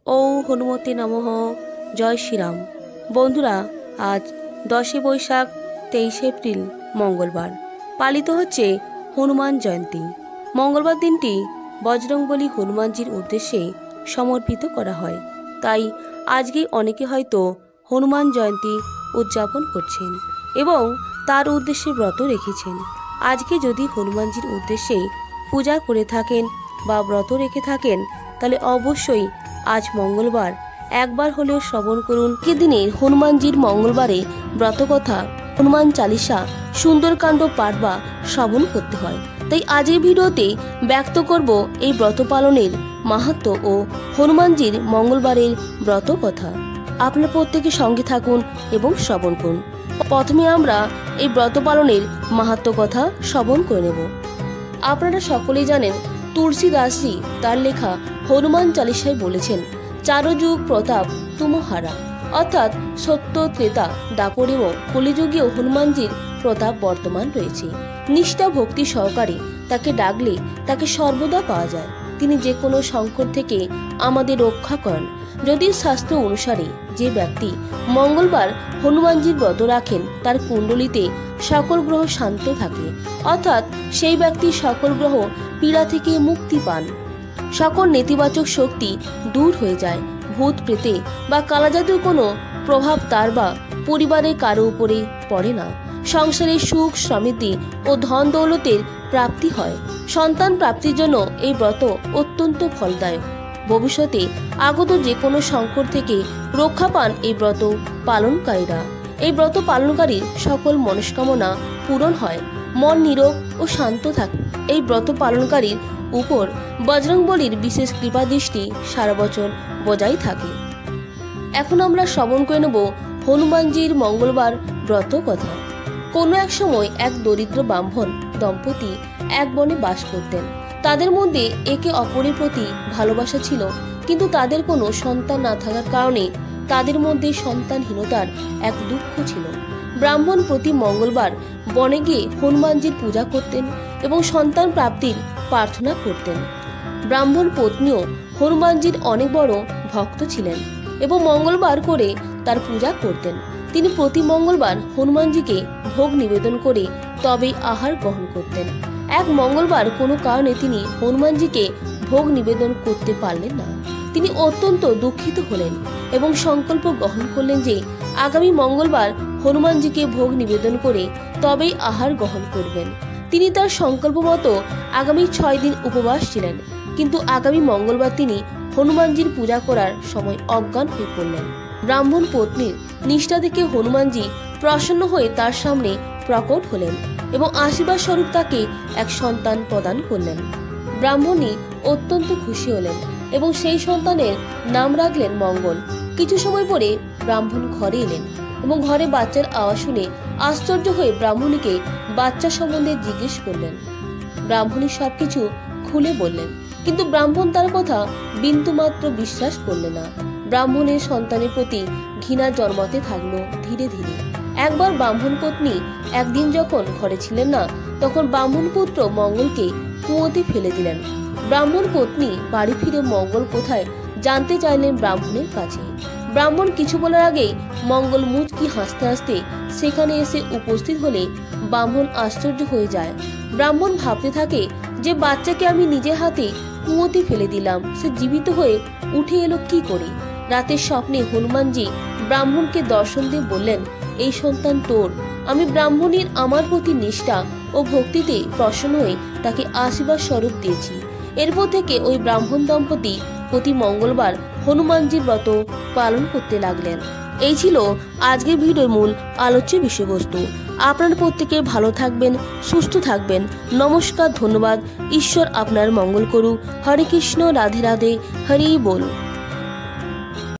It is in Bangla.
ওম হনুমতে নমঃ। জয় শ্রীরাম। বন্ধুরা, আজ 10 বৈশাখ 23 এপ্রিল মঙ্গলবার পালিত হচ্ছে হনুমান জয়ন্তী। মঙ্গলবার দিনটি বজরংবলী হনুমানজির উদ্দেশ্যে সমর্পিত করা হয়। তাই আজকে অনেকে হয়তো হনুমান জয়ন্তী উদযাপন করছেন এবং তার উদ্দেশ্যে ব্রত রেখেছেন। আজকে যদি হনুমানজির উদ্দেশ্যে পূজা করে থাকেন বা ব্রত রেখে থাকেন, তাহলে অবশ্যই আজ মঙ্গলবার একবার হলেও শ্রবণ করুন। কি দিনের হনুমানজির মঙ্গলবারে ব্রতকথা, হনুমান চালিসা, সুন্দরকাণ্ড পাঠ বা শ্রবণ করতে হয়। তাই আজকের ভিডিওতে ব্যক্ত করব এই ব্রত পালনের মাহাত্ম্য ও হনুমানজির মঙ্গলবারের ব্রত কথা। আপনারা প্রত্যেকে সঙ্গে থাকুন এবং শ্রবণ করুন। প্রথমে আমরা এই ব্রত পালনের মাহাত্ম্য কথা শ্রবণ করে নেব। আপনারা সকলেই জানেন, তুলসীদাসজি তার লেখা হনুমান চালিসায় বলেছেন, চারযুগ প্রতাপ তুমহারা, অর্থাৎ সত্য, ত্রেতা, দাপরেও কলিযুগেও হনুমানজির প্রতাপ বর্তমান রয়েছে। নিষ্ঠা ভক্তি সহকারে তাকে ডাকলে তাকে সর্বদা পাওয়া যায়। তিনি যে কোনো সংকট থেকে আমাদের রক্ষা করেন। যদিও শাস্ত্র অনুসারে যে ব্যক্তি মঙ্গলবার হনুমানজির ব্রত রাখেন, তার কুণ্ডলিতে সকল গ্রহ শান্ত থাকে, অর্থাৎ সেই ব্যক্তি সকল গ্রহ পীড়া থেকে মুক্তি পান। সকল নেতিবাচক শক্তি দূর হয়ে যায়। ভূত প্রেতে বা কালাজাদুর কোনো প্রভাব তার বা পরিবারের কারো উপরে পড়ে না। সংসারে সুখ, সমৃদ্ধি ও ধন দৌলতের প্রাপ্তি হয়। সন্তান প্রাপ্তির জন্য এই ব্রত অত্যন্ত ফলদায়ক। ভবিষ্যতে আগত যে কোনো সংকট থেকে রক্ষা পান এই ব্রত পালনকারীরা। এই ব্রত পালনকারীর সকল মনস্কামনা পূরণ হয়, মন নীরব ও শান্ত থাকে। এই ব্রত পালনকারীর উপর বজরংবলীর বিশেষ কৃপা দৃষ্টি সারা বছর বজায় থাকে। এখন আমরা শ্রবণ করে নেব হনুমানজির মঙ্গলবার ব্রত কথা। কোনো এক সময় এক দরিদ্র ব্রাহ্মণ দম্পতি এক বনে বাস করতেন। তাদের মধ্যে একে অপরের প্রতি ভালোবাসা ছিল, কিন্তু তাদের কোনো সন্তান না থাকার কারণে তাদের মধ্যে সন্তানহীনতার এক দুঃখ ছিল। ব্রাহ্মণ প্রতি মঙ্গলবার বনে গিয়ে হনুমানজির পূজা করতেন এবং সন্তান প্রাপ্তির প্রার্থনা করতেন। ব্রাহ্মণ পত্নীও হনুমানজির অনেক বড় ভক্ত ছিলেন এবং মঙ্গলবার করে তার পূজা করতেন। তিনি প্রতি মঙ্গলবার হনুমানজিকে ভোগ নিবেদন করে তবেই আহার গ্রহণ করতেন। এক মঙ্গলবার কোনো কারণে তিনি হনুমানজিকে ভোগ নিবেদন করতে পারলেন না। তিনি অত্যন্ত দুঃখিত হলেন এবং সংকল্প গ্রহণ করলেন যে আগামী মঙ্গলবার হনুমানজিকে ভোগ নিবেদন করে তবেই আহার গ্রহণ করবেন। তিনি তার সংকল্প মতো আগামী 6 দিন উপবাস ছিলেন, কিন্তু আগামী মঙ্গলবার তিনি হনুমানজির পূজা করার সময় অজ্ঞান হয়ে পড়লেন। ব্রাহ্মণ পত্নীর নিষ্ঠা থেকে হনুমানজি প্রসন্ন হয়ে তার সামনে প্রকট হলেন এবং আশীর্বাদ স্বরূপ তাকে এক সন্তান প্রদান করলেন। ব্রাহ্মণী অত্যন্ত খুশি হলেন এবং সেই সন্তানের নাম রাখলেন মঙ্গল। কিছু সময় পরে ব্রাহ্মণ ঘরে এলেন এবং ঘরে বাচ্চার আওয়াজ শুনে আশ্চর্য হয়ে ব্রাহ্মণীকে বাচ্চা সম্বন্ধে জিজ্ঞেস করলেন। ব্রাহ্মণী সবকিছু খুলে বললেন, কিন্তু ব্রাহ্মণ তার কথা বিন্দুমাত্র বিশ্বাস করলেন না। ব্রাহ্মণের সন্তানের প্রতি ঘৃণা জন্মাতে থাকলো ধীরে ধীরে। একবার ব্রাহ্মণ পত্নী একদিন যখন ঘরে ছিলেন না, তখন ব্রাহ্মণ পুত্র মঙ্গলকে কুয়োতে ফেলে দিলেন। ব্রাহ্মণ পত্নী বাড়ি ফিরে মঙ্গল কোথায় জানতে চাইলেন ব্রাহ্মণের কাছে। ব্রাহ্মণ কিছু বলার আগেই মঙ্গল মুচকি হাসতে হাসতে সেখানে এসে উপস্থিত হলে ব্রাহ্মণ আশ্চর্য হয়ে যায়। ব্রাহ্মণ ভাবতে থাকে যে বাচ্চাকে আমি নিজের হাতে কুয়োতে ফেলে দিলাম, সে জীবিত হয়ে উঠে এলো কি করে। রাতের স্বপ্নে হনুমানজি ব্রাহ্মণকে দর্শন দিয়ে বললেন, এই সন্তান তোর। আমি ব্রাহ্মণীর আমার প্রতি নিষ্ঠা ও ভক্তিতে প্রসন্ন হয়ে তাকে আশীর্বাদ স্বরূপ দিয়েছি। এরপর থেকে ওই ব্রাহ্মণ দম্পতি প্রতি মঙ্গলবার হনুমানজির ব্রত পালন করতে লাগলেন। এই ছিল আজকের ভিডিওর মূল আলোচ্য বিষয়বস্তু। আপনারা প্রত্যেকে ভালো থাকবেন, সুস্থ থাকবেন। নমস্কার, ধন্যবাদ। ঈশ্বর আপনার মঙ্গল করুক। হরে কৃষ্ণ, রাধে রাধে, হরি বল।